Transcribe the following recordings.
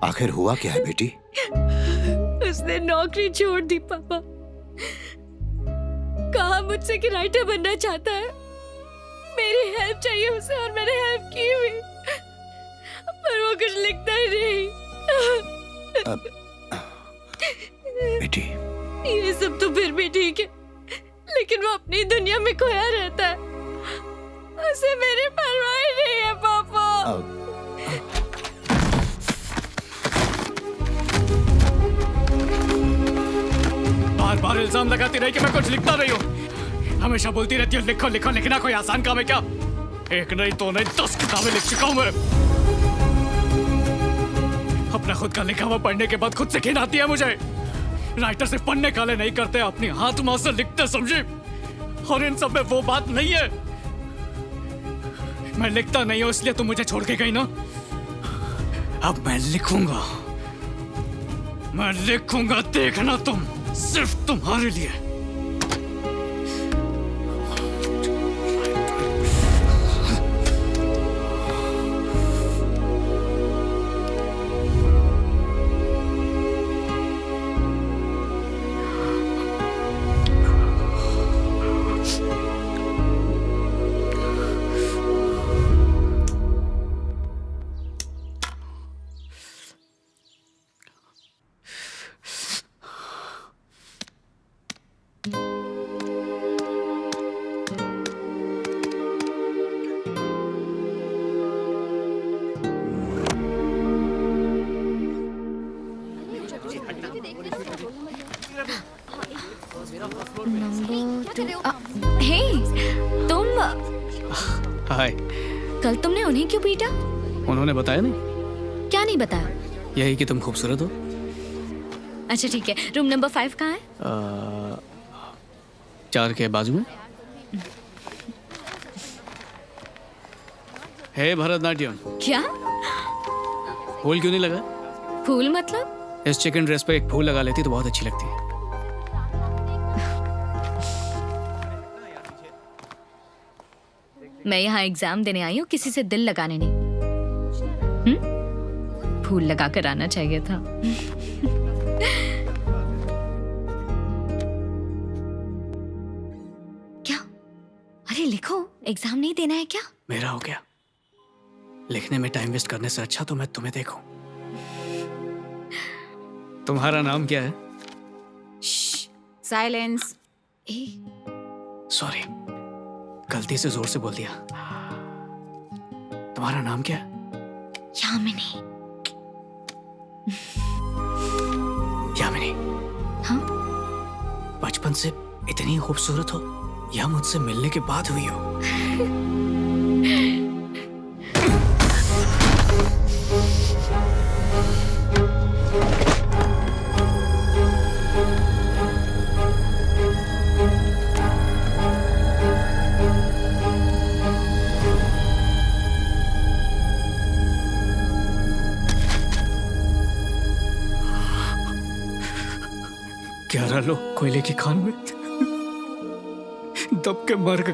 आखिर हुआ क्या है बेटी? उसने नौकरी छोड़ दी पापा। कहा मुझसे कि राइटर बनना चाहता है। मेरी हेल्प चाहिए उसे और मैंने हेल्प की हुई, पर वो कुछ लिखता ही नहीं। बेटी, ये सब तो फिर भी ठीक है, लेकिन वो अपनी दुनिया में खोया रहता है। उसे मेरी परवाह ही नहीं है पापा। बार बार इल्जाम लगाती रही कि मैं कुछ लिखता नहीं हूँ। हमेशा बोलती रहती हूँ लिखो लिखो, लिखना कोई आसान काम है क्या? एक नहीं तो नहीं 10 किताबें लिख चुका हूँ मैं। अपना खुद का लिखा हुआ पढ़ने के बाद खुद से घिन आती है मुझे। राइटर सिर्फ पढ़ने काले नहीं करते, अपनी हाथ माँ से लिखते, समझे? और इन सब में वो बात नहीं है। मैं लिखता नहीं हूँ इसलिए तुम मुझे छोड़ के गई ना। अब मैं लिखूंगा, मैं लिखूंगा, देखना तुम, सिर्फ तुम्हारे लिए। हे, तुम हाय। कल तुमने उन्हें क्यों पीटा? उन्होंने बताया नहीं? क्या नहीं बताया? यही कि तुम खूबसूरत हो। अच्छा ठीक है, रूम नंबर 5 कहाँ है? 4 के बाजू में। हे भरतनाट्यम। क्या? फूल क्यों नहीं लगा? फूल मतलब? इस चिकन ड्रेस पे एक फूल लगा लेती तो बहुत अच्छी लगती है। मैं यहाँ एग्जाम देने आई हूँ, किसी से दिल लगाने नहीं। फूल लगा कर आना चाहिए था। क्या? अरे लिखो, एग्जाम नहीं देना है क्या? मेरा हो गया। लिखने में टाइम वेस्ट करने से अच्छा तो मैं तुम्हें देखूं। तुम्हारा नाम क्या है? साइलेंस। सॉरी, गलती से जोर से बोल दिया। तुम्हारा नाम क्या है? यामिनी। यामिनी। हाँ? बचपन से इतनी खूबसूरत हो या मुझसे मिलने के बाद हुई हो? ग्यारह लोग कोयले की खान में दब के मर गए।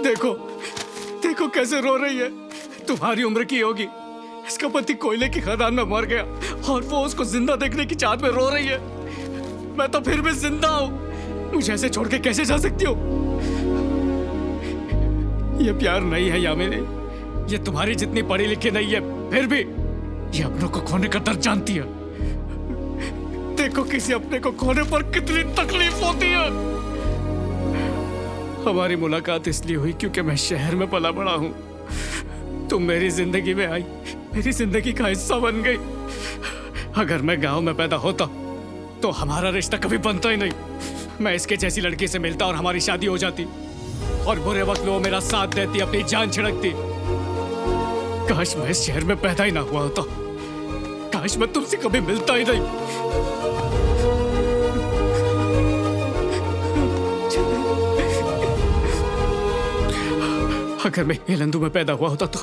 देखो देखो कैसे रो रही है। तुम्हारी उम्र की होगी। इसका पति कोयले की खदान में मर गया और वो उसको जिंदा देखने की चाहत में रो रही है। मैं तो फिर भी जिंदा हूं। मुझे ऐसे छोड़ के कैसे जा सकती हो? ये प्यार नहीं है यामिनी। ये तुम्हारी जितनी पढ़ी लिखी नहीं है, फिर भी ये अपनों को खोने का दर्द जानती है। देखो किसी अपने को खोने पर कितनी तकलीफ होती है। हमारी मुलाकात इसलिए हुई क्योंकि मैं शहर में पला बड़ा हूं। तुम मेरी जिंदगी में आई, मेरी जिंदगी का हिस्सा बन गई। अगर मैं गांव में पैदा होता तो हमारा रिश्ता कभी बनता ही नहीं। मैं इसके जैसी लड़की से मिलता और हमारी शादी हो जाती, और बुरे वक्त में वो मेरा साथ देती, अपनी जान छिड़कती। काश मैं इस शहर में पैदा ही ना हुआ होता। काश मैं तुमसे कभी मिलता ही नहीं। अगर मैं हेलंदू में पैदा हुआ होता तो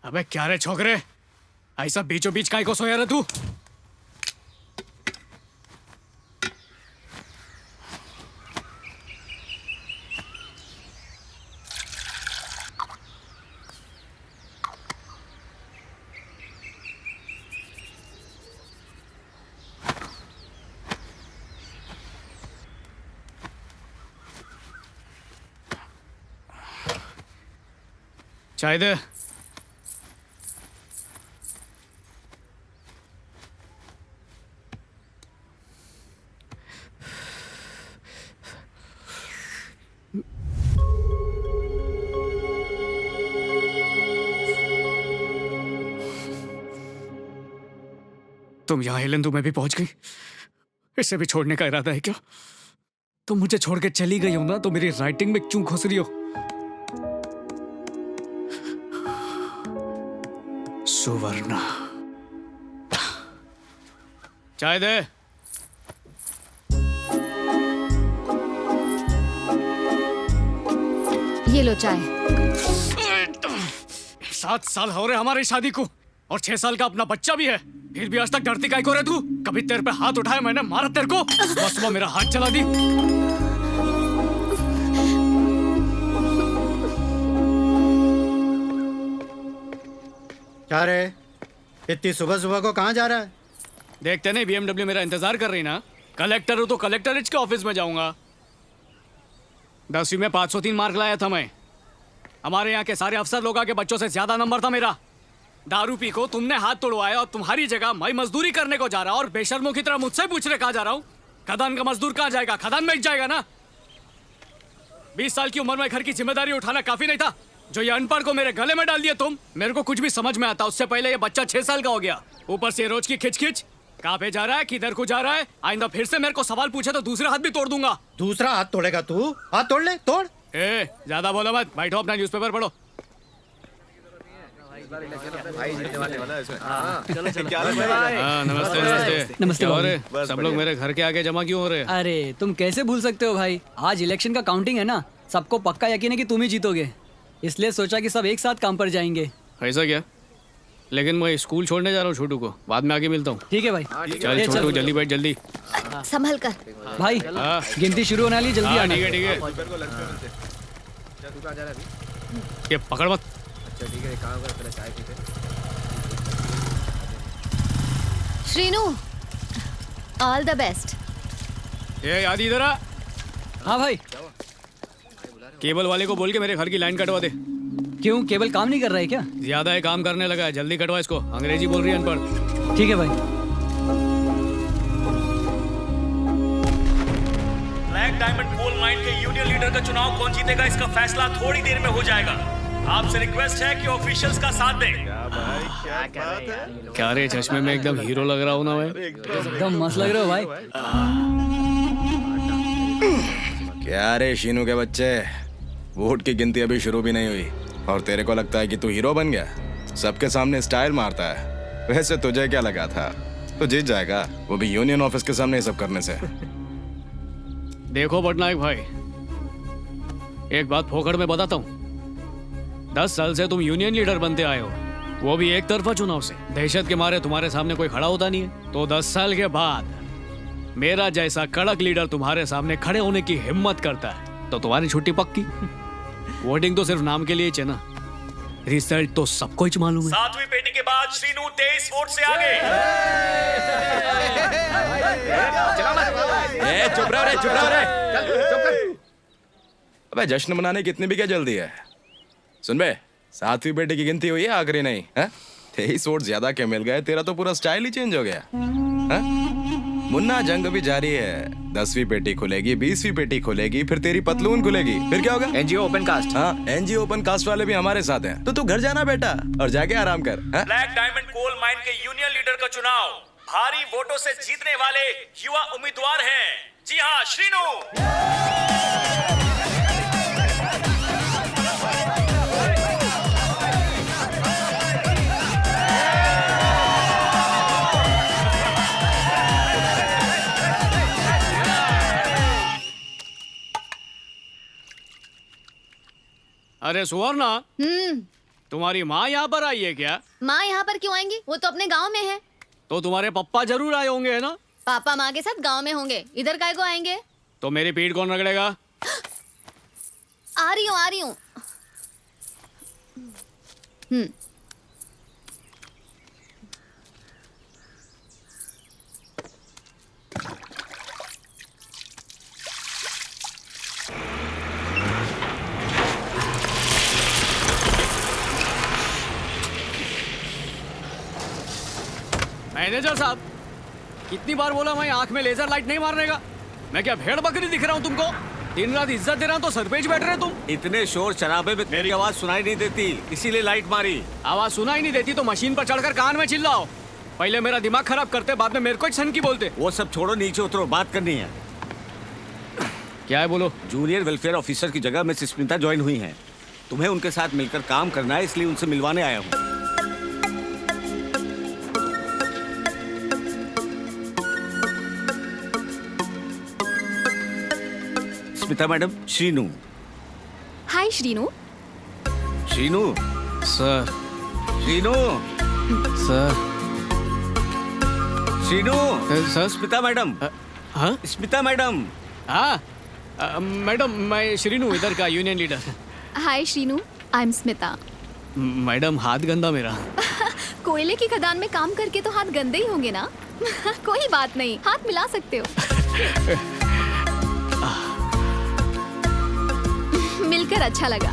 अबे क्या रे छोकरे, ऐसा बीचों बीच काय को सोया रे तू? चाय दे। तुम यहाँ हिलेंदु में भी पहुंच गई? इसे भी छोड़ने का इरादा है क्या? तुम मुझे छोड़ के चली गई हो ना, तो मेरी राइटिंग में क्यों घुस रही हो? सुवर्णा, चाय दे। ये लो चाय। 7 साल हो रहे हमारी शादी को और 6 साल का अपना बच्चा भी है, फिर भी आज तक डरती काहे को रे तू? कभी तेरे पे हाथ उठाया मैंने, मारा तेरे को? बस वो मेरा हाथ चला दी। क्या रे, इतनी सुबह सुबह को कहाँ जा रहा है? देखते नहीं BMW मेरा इंतजार कर रही ना। कलेक्टर हूँ तो कलेक्टरेट के ऑफिस में जाऊंगा। 10वीं में 503 मार्क लाया था मैं। हमारे यहाँ के सारे अफसर लोगों के बच्चों से ज्यादा नंबर था मेरा। दारू पी को तुमने हाथ तोड़वाया और तुम्हारी जगह मैं मजदूरी करने को जा रहा और बेशर्मों की तरह मुझसे पूछ रहे कहाँ जा रहा हूँ? खदान का मजदूर कहाँ जाएगा? खदान में जाएगा ना। 20 साल की उम्र में घर की जिम्मेदारी उठाना काफी नहीं था? जो ये अनपढ़ को मेरे गले में डाल दिया तुम। मेरे को कुछ भी समझ में आता उससे पहले ये बच्चा 6 साल का हो गया। ऊपर से रोज की खिच-खिच। कहाँ पे जा रहा है, किधर को जा रहा है? आइंदा फिर से मेरे को सवाल पूछे तो दूसरा हाथ भी तोड़ दूंगा। दूसरा हाथ तोड़ेगा तू? हाथ तोड़ ले, तोड़। ज्यादा बोलो मत, बैठो अपना न्यूज़पेपर पढ़ो। नमस्ते नमस्ते नमस्ते हो रहे सब लोग मेरे घर के आगे जमा क्यों हो रहे? अरे तुम कैसे भूल सकते हो भाई, आज इलेक्शन का काउंटिंग है ना, सबको पक्का यकीन है कि तुम ही जीतोगे, इसलिए सोचा कि सब एक साथ काम पर जाएंगे। ऐसा क्या? लेकिन मैं स्कूल छोड़ने जा रहा हूँ छोटू को, बाद में आके मिलता हूँ। ठीक है भाई। चल छोटू जल्दी बैठ जल्दी। संभल कर भाई, गिनती शुरू होने वाली, जल्दी आना। ठीक है। ये पकड़ मत। Srinu, all the best. ये याद इधर आ। हाँ भाई। केबल वाले को बोल के मेरे घर की लाइन कटवा दे। क्यों, केबल काम नहीं कर रहा है क्या? ज्यादा है काम करने लगा है, जल्दी कटवा इसको। अंग्रेजी बोल रही है अनपढ़। ठीक है भाई। ब्लैक डायमंड कोल माइन के यूनियन लीडर का चुनाव कौन जीतेगा, इसका फैसला थोड़ी देर में हो जाएगा। आपसे रिक्वेस्ट है कि ऑफिशियल्स का साथ दें। क्या रे, चश्मे में एकदम हीरो लग रहा हूँ ना मैं? एकदम मस्त लग रहे हो भाई। क्या रे शीनू के बच्चे, वोट की गिनती अभी शुरू भी नहीं हुई और तेरे को लगता है कि तू हीरो बन गया? सबके सामने स्टाइल मारता है। वैसे तुझे क्या लगा था तू जीत जाएगा, वो भी यूनियन ऑफिस के सामने ये सब करने से? देखो पटनायक भाई, एक बात फोकड़ में बताता हूँ। 10 साल से तुम यूनियन लीडर बनते आए हो, वो भी एक तरफा चुनाव से। दहशत के मारे तुम्हारे सामने कोई खड़ा होता नहीं है, तो 10 साल के बाद मेरा जैसा कड़क लीडर तुम्हारे सामने खड़े होने की हिम्मत करता है तो तुम्हारी छुट्टी पक्की। वोटिंग तो सिर्फ नाम के लिए ना, रिजल्ट तो सबको ही मालूम है। 7वीं पेटी के बाद श्रीनू 23 वोट से आगे। चुप रहो रे। अबे जश्न मनाने की इतनी भी क्या जल्दी है? सुन बे, 7वीं पेटी की गिनती हुई है, आखिरी नहीं है? 23 वोट ज्यादा क्या मिल गए? तेरा तो पूरा स्टाइल ही चेंज हो गया है? मुन्ना, जंग भी जारी है। 10वीं पेटी खुलेगी, 20वीं पेटी खुलेगी, फिर तेरी पतलून खुलेगी, फिर क्या होगा? NGO open cast. हाँ, एनजीओ ओपन कास्ट वाले भी हमारे साथ हैं, तो तू घर जाना बेटा और जाके आराम कर। ब्लैक डायमंड कोल माइन के यूनियन लीडर का चुनाव भारी वोटों से जीतने वाले युवा उम्मीदवार हैं। जी हाँ, श्रीनू। अरे सुवर्णा, तुम्हारी माँ यहाँ पर आई है क्या? माँ यहाँ पर क्यों आएंगी? वो तो अपने गांव में है। तो तुम्हारे पप्पा जरूर आए होंगे, है ना? पापा माँ के साथ गांव में होंगे, इधर काय को आएंगे? तो मेरी पीठ कौन रगड़ेगा? आ रही हूँ, आ रही हूँ। मैनेजर साहब, कितनी बार बोला मैं आंख में लेजर लाइट नहीं मारने का? मैं क्या भेड़ बकरी दिख रहा हूँ तुमको? दिन रात इज्जत दे रहा हूँ तो सर पे ही बैठ रहे तुम। इतने शोर शराबे में मेरी आवाज सुनाई नहीं देती, इसीलिए लाइट मारी। आवाज सुनाई नहीं देती तो मशीन पर चढ़कर कान में चिल्लाओ। पहले मेरा दिमाग खराब करते, बाद में मेरे को सन की बोलते। वो सब छोड़ो, नीचे उतरो, बात करनी है। क्या है बोलो? जूनियर वेलफेयर ऑफिसर की जगह मिस स्मिता ज्वाइन हुई हैं। तुम्हें उनके साथ मिलकर काम करना है, इसलिए उनसे मिलवाने आया हूँ। Smita madam, Srinu. Hi Srinu. Srinu, sir. Srinu, sir. Srinu. Sir. Smita madam. हाँ स्मिता मैडम। हाँ मैडम, मैं श्रीनू, इधर का union leader. Hi Srinu, I am Smita. Madam, हाथ गंदा मेरा। कोयले की खदान में काम करके तो हाथ गंदे ही होंगे ना। कोई बात नहीं, हाथ मिला सकते हो। मिलकर अच्छा लगा।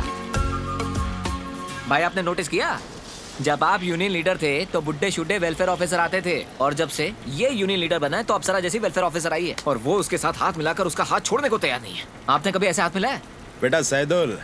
भाई, आपने नोटिस किया, जब आप यूनियन लीडर थे तो बुड्ढे शुड्ढे वेलफेयर ऑफिसर आते थे, और जब से ये यूनियन लीडर बना है तो अप्सरा जैसी वेलफेयर ऑफिसर आई है, और वो उसके साथ हाथ मिलाकर उसका हाथ छोड़ने को तैयार नहीं है। आपने कभी ऐसे हाथ मिलाया? बेटा सैदुल,